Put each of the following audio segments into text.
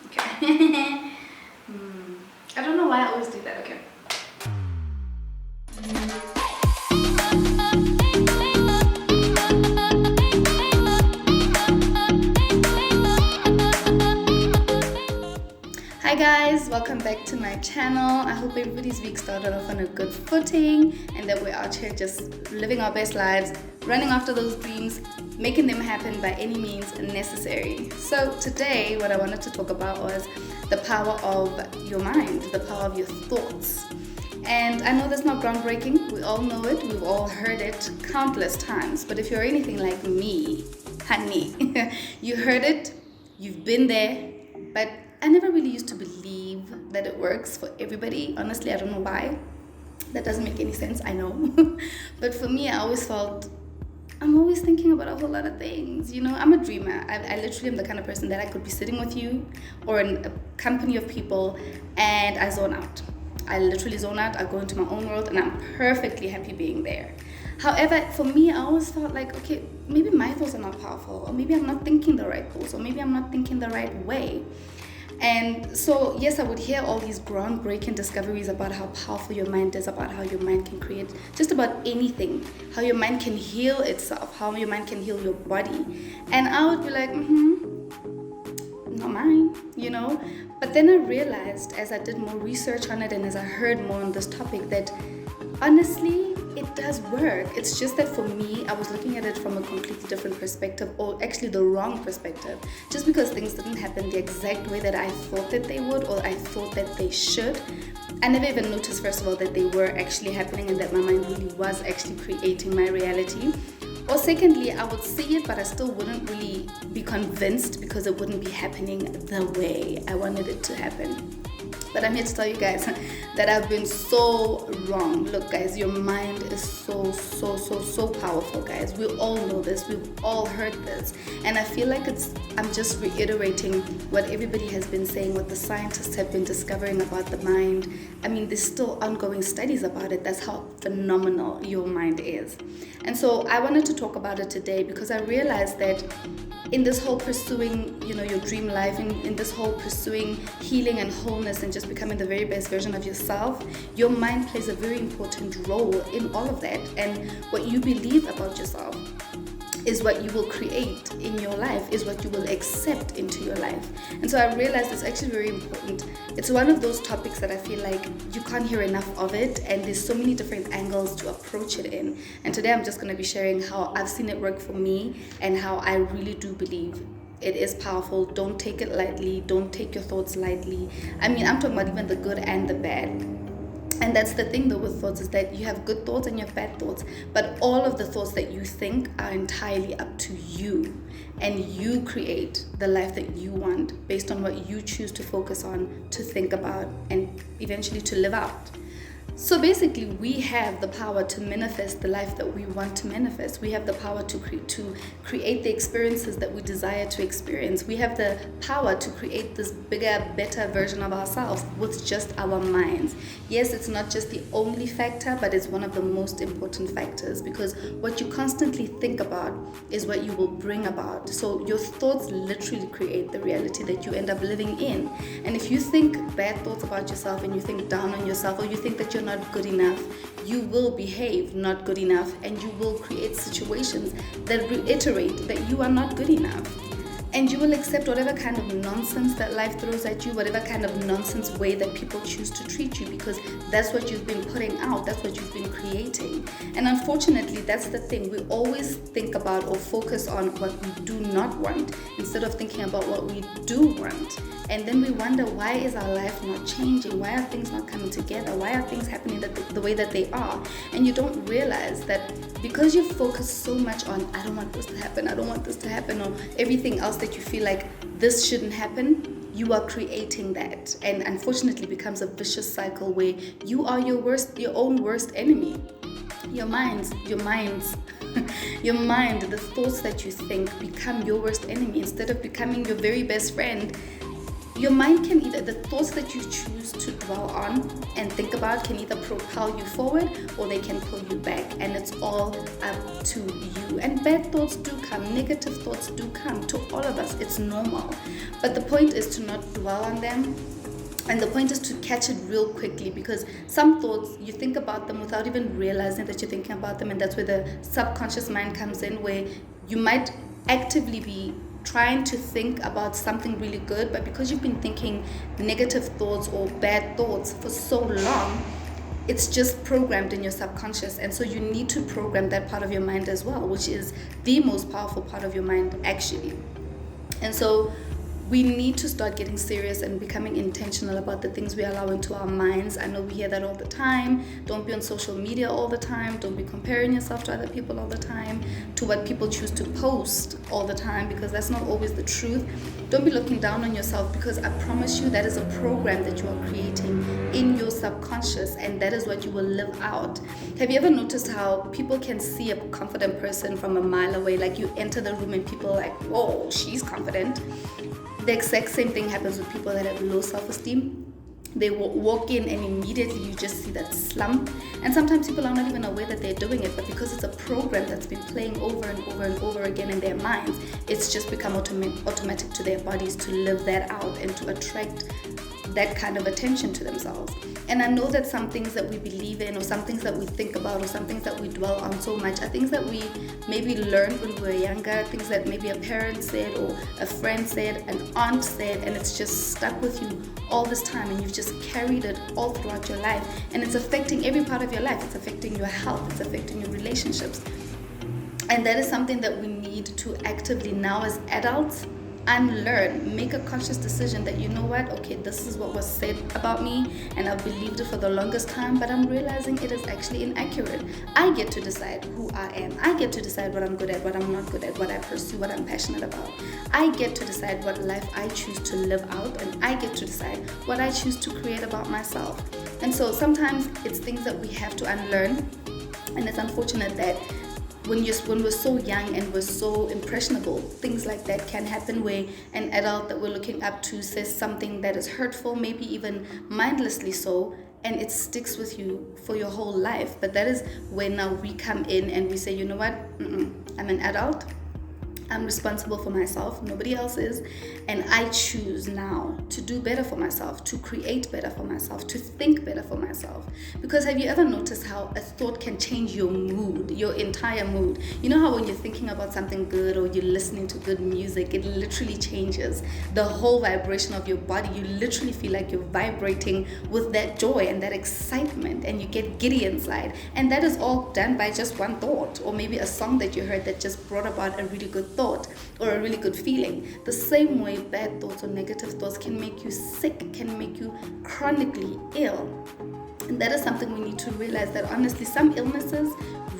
Okay. I don't know why I always do that. Okay. Hi guys, welcome back to my channel. I hope everybody's week started off on a good footing and that we're out here just living our best lives, running after those dreams, making them happen by any means necessary. So today what I wanted to talk about was the power of your mind, the power of your thoughts. And I know that's not groundbreaking, we all know it, we've all heard it countless times, but if you're anything like me, honey, you heard it, you've been there, but I never really used to believe that it works for everybody. Honestly, I don't know why. That doesn't make any sense, I know. But for me, I always felt I'm always thinking about a whole lot of things. You know, I'm a dreamer. I literally am the kind of person that I could be sitting with you or in a company of people and I zone out. I literally zone out. I go into my own world and I'm perfectly happy being there. However, for me, I always felt like, okay, maybe my thoughts are not powerful, or maybe I'm not thinking the right thoughts, or maybe I'm not thinking the right way. And so, yes, I would hear all these groundbreaking discoveries about how powerful your mind is, about how your mind can create just about anything, how your mind can heal itself, how your mind can heal your body. And I would be like, not mine, you know? But then I realized as I did more research on it and as I heard more on this topic that honestly, it does work. It's just that for me, I was looking at it from a completely different perspective, or actually the wrong perspective. Just because things didn't happen the exact way that I thought that they would, or I thought that they should, I never even noticed, first of all, that they were actually happening and that my mind really was actually creating my reality. Or secondly, I would see it, but I still wouldn't really be convinced because it wouldn't be happening the way I wanted it to happen. But I'm here to tell you guys that I've been so wrong. Look, guys, your mind is so powerful, guys. We all know this. We've all heard this. And I feel like I'm just reiterating what everybody has been saying, what the scientists have been discovering about the mind. I mean, there's still ongoing studies about it. That's how phenomenal your mind is. And so I wanted to talk about it today because I realized that in this whole pursuing, your dream life, in this whole pursuing healing and wholeness and just becoming the very best version of yourself, your mind plays a very important role in all of that. And what you believe about yourself is what you will create in your life, is what you will accept into your life. And so I realized it's actually very important. It's one of those topics that I feel like you can't hear enough of it, and there's so many different angles to approach it in. And today I'm just going to be sharing how I've seen it work for me and how I really do believe it is powerful. Don't take it lightly. Don't take your thoughts lightly. I mean, I'm talking about even the good and the bad. And that's the thing though with thoughts, is that you have good thoughts and you have bad thoughts, but all of the thoughts that you think are entirely up to you, and you create the life that you want based on what you choose to focus on, to think about, and eventually to live out. So basically, we have the power to manifest the life that we want to manifest. We have the power to create the experiences that we desire to experience. We have the power to create this bigger, better version of ourselves with just our minds. Yes, it's not just the only factor, but it's one of the most important factors, because what you constantly think about is what you will bring about. So your thoughts literally create the reality that you end up living in. And if you think bad thoughts about yourself and you think down on yourself, or you think that you're not good enough, you will behave not good enough, and you will create situations that reiterate that you are not good enough. And you will accept whatever kind of nonsense that life throws at you, whatever kind of nonsense way that people choose to treat you, because that's what you've been putting out, that's what you've been creating. And unfortunately, that's the thing. We always think about or focus on what we do not want instead of thinking about what we do want. And then we wonder, why is our life not changing? Why are things not coming together? Why are things happening the way that they are? And you don't realize that because you focus so much on, I don't want this to happen, I don't want this to happen, or everything else that you feel like this shouldn't happen, you are creating that. And unfortunately becomes a vicious cycle where you are your own worst enemy. Your mind, the thoughts that you think become your worst enemy. Instead of becoming your very best friend, your mind can either, the thoughts that you choose to dwell on and think about can either propel you forward or they can pull you back, and it's all up to you. And bad thoughts do come, negative thoughts do come to all of us. It's normal, but the point is to not dwell on them. And the point is to catch it real quickly, because some thoughts, you think about them without even realizing that you're thinking about them, and that's where the subconscious mind comes in, where you might actively be trying to think about something really good, but because you've been thinking negative thoughts or bad thoughts for so long, it's just programmed in your subconscious. And so you need to program that part of your mind as well, which is the most powerful part of your mind actually. And so we need to start getting serious and becoming intentional about the things we allow into our minds. I know we hear that all the time. Don't be on social media all the time. Don't be comparing yourself to other people all the time, to what people choose to post all the time, because that's not always the truth. Don't be looking down on yourself, because I promise you that is a program that you are creating in your subconscious, and that is what you will live out. Have you ever noticed how people can see a confident person from a mile away? Like, you enter the room and people are like, whoa, she's confident. The exact same thing happens with people that have low self-esteem. They walk in and immediately you just see that slump. And sometimes people are not even aware that they're doing it, but because it's a program that's been playing over and over and over again in their minds, it's just become automatic to their bodies to live that out and to attract that kind of attention to themselves. And I know that some things that we believe in, or some things that we think about, or some things that we dwell on so much are things that we maybe learned when we were younger, things that maybe a parent said or a friend said, an aunt said, and it's just stuck with you all this time, and you've just carried it all throughout your life, and it's affecting every part of your life. It's affecting your health, it's affecting your relationships. And that is something that we need to actively now as adults unlearn, make a conscious decision that, you know what, okay, this is what was said about me and I've believed it for the longest time, but I'm realizing it is actually inaccurate. I get to decide who I am. I get to decide what I'm good at, what I'm not good at, what I pursue, what I'm passionate about. I get to decide what life I choose to live out, and I get to decide what I choose to create about myself. And so sometimes it's things that we have to unlearn, and it's unfortunate that when we're so young and we're so impressionable, things like that can happen, where an adult that we're looking up to says something that is hurtful, maybe even mindlessly so, and it sticks with you for your whole life. But that is when now we come in and we say, you know what, I'm an adult, I'm responsible for myself, nobody else is, and I choose now to do better for myself, to create better for myself, to think better for myself. Because have you ever noticed how a thought can change your mood, your entire mood? You know how when you're thinking about something good or you're listening to good music, it literally changes the whole vibration of your body. You literally feel like you're vibrating with that joy and that excitement, and you get giddy inside. And that is all done by just one thought, or maybe a song that you heard that just brought about a really good thought or a really good feeling. The same way bad thoughts or negative thoughts can make you sick, can make you chronically ill. And that is something we need to realize, that honestly some illnesses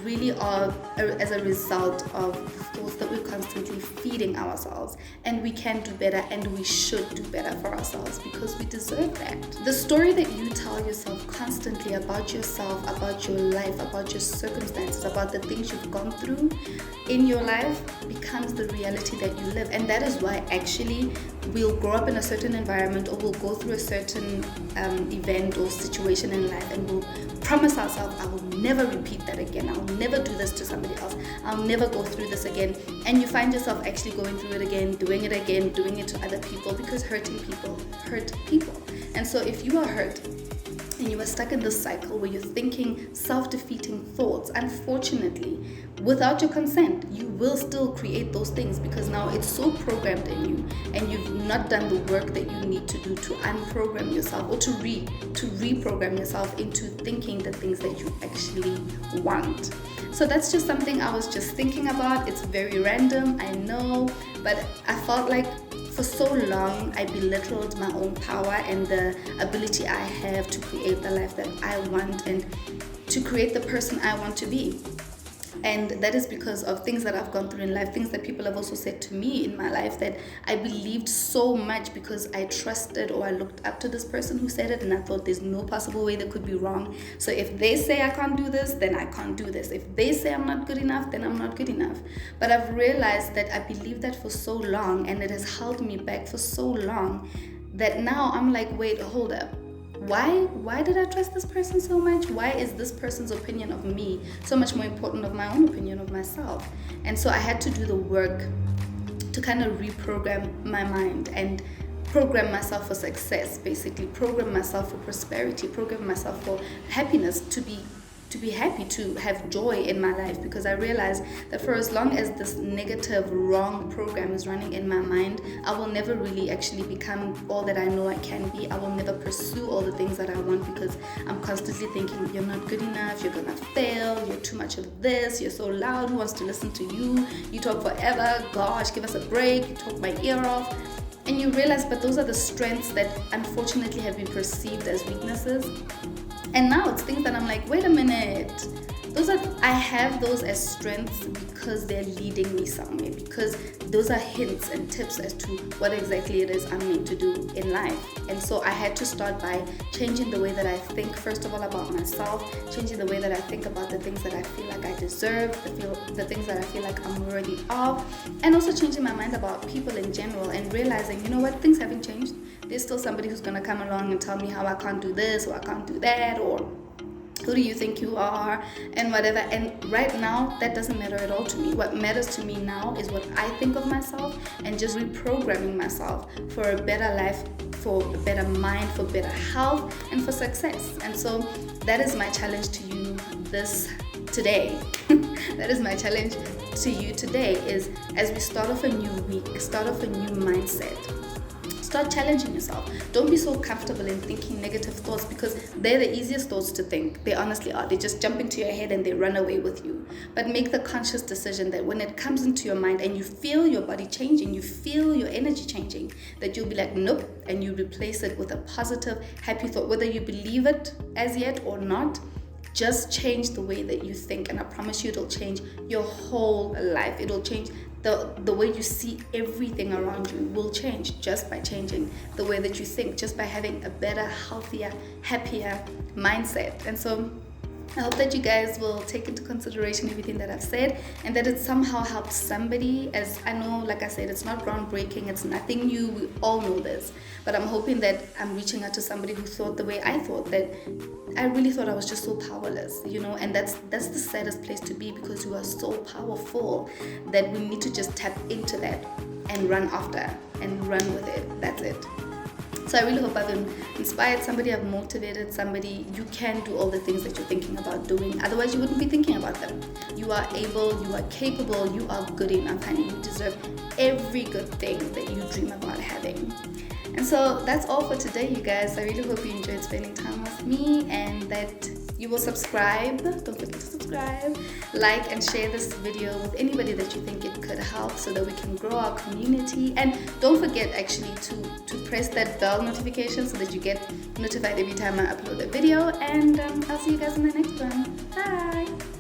really are as a result of thoughts that we're constantly feeding ourselves. And we can do better, and we should do better for ourselves, because we deserve that. The story that you tell yourself constantly about yourself, about your life, about your circumstances, about the things you've gone through in your life becomes the reality that you live. And that is why actually we'll grow up in a certain environment, or we'll go through a certain event or situation in life, and we'll promise ourselves, I will never repeat that again, I'll never do this to somebody else, I'll never go through this again. And you find yourself actually going through it again, doing it to other people, because hurting people hurt people. And so if you are hurt and you are stuck in this cycle where you're thinking self-defeating thoughts, unfortunately, without your consent, you will still create those things, because now it's so programmed in you, and you've not done the work that you need to do to unprogram yourself, or to reprogram yourself into thinking the things that you actually want. So that's just something I was just thinking about. It's very random, I know, but I felt like for so long I belittled my own power and the ability I have to create the life that I want and to create the person I want to be. And that is because of things that I've gone through in life, things that people have also said to me in my life, that I believed so much because I trusted, or I looked up to this person who said it, and I thought there's no possible way they could be wrong. So if they say I can't do this, then I can't do this. If they say I'm not good enough, then I'm not good enough. But I've realized that I believed that for so long, and it has held me back for so long, that now I'm like, wait, hold up. Why did I trust this person so much? Why is this person's opinion of me so much more important of my own opinion of myself? And so I had to do the work to kind of reprogram my mind and program myself for success, basically program myself for prosperity, program myself for happiness, to be happy, to have joy in my life, because I realized that for as long as this negative, wrong program is running in my mind, I will never really actually become all that I know I can be. I will never pursue all the things that I want, because I'm constantly thinking, you're not good enough, you're gonna fail, you're too much of this, you're so loud, who wants to listen to you, you talk forever, gosh, give us a break, you talk my ear off. And you realize, but those are the strengths that unfortunately have been perceived as weaknesses. And now it's things that I'm like, wait a minute, I have those as strengths because they're leading me somewhere, because those are hints and tips as to what exactly it is I'm meant to do in life. And so I had to start by changing the way that I think, first of all, about myself, changing the way that I think about the things that I feel like I deserve, the things that I feel like I'm worthy of, and also changing my mind about people in general, and realizing, you know what, things haven't changed. There's still somebody who's going to come along and tell me how I can't do this or I can't do that, or who do you think you are, and whatever. And right now, that doesn't matter at all to me. What matters to me now is what I think of myself, and just reprogramming myself for a better life, for a better mind, for better health, and for success. And so that is my challenge to you today. That is my challenge to you today, is as we start off a new week, start off a new mindset. Start challenging yourself. Don't be so comfortable in thinking negative thoughts, because they're the easiest thoughts to think. They honestly are. They just jump into your head and they run away with you. But make the conscious decision that when it comes into your mind and you feel your body changing, you feel your energy changing, that you'll be like, nope, and you replace it with a positive, happy thought, whether you believe it as yet or not. Just change the way that you think, and I promise you it'll change your whole life. It'll change the way you see everything around you will change just by changing the way that you think, just by having a better, healthier, happier mindset. And so I hope that you guys will take into consideration everything that I've said, and that it somehow helps somebody. As I know, like I said, it's not groundbreaking, it's nothing new, we all know this, but I'm hoping that I'm reaching out to somebody who thought the way I thought, that I really thought I was just so powerless, and that's the saddest place to be, because you are so powerful that we need to just tap into that and run after and run with it. That's it. So I really hope I've inspired somebody, I've motivated somebody. You can do all the things that you're thinking about doing. Otherwise, you wouldn't be thinking about them. You are able, you are capable, you are good enough, honey. You deserve every good thing that you dream about having. And so that's all for today, you guys. I really hope you enjoyed spending time with me, and that you will subscribe. Don't forget to subscribe, like, and share this video with anybody that you think it could help, so that we can grow our community. And don't forget actually to press that bell notification so that you get notified every time I upload a video. And I'll see you guys in the next one. Bye.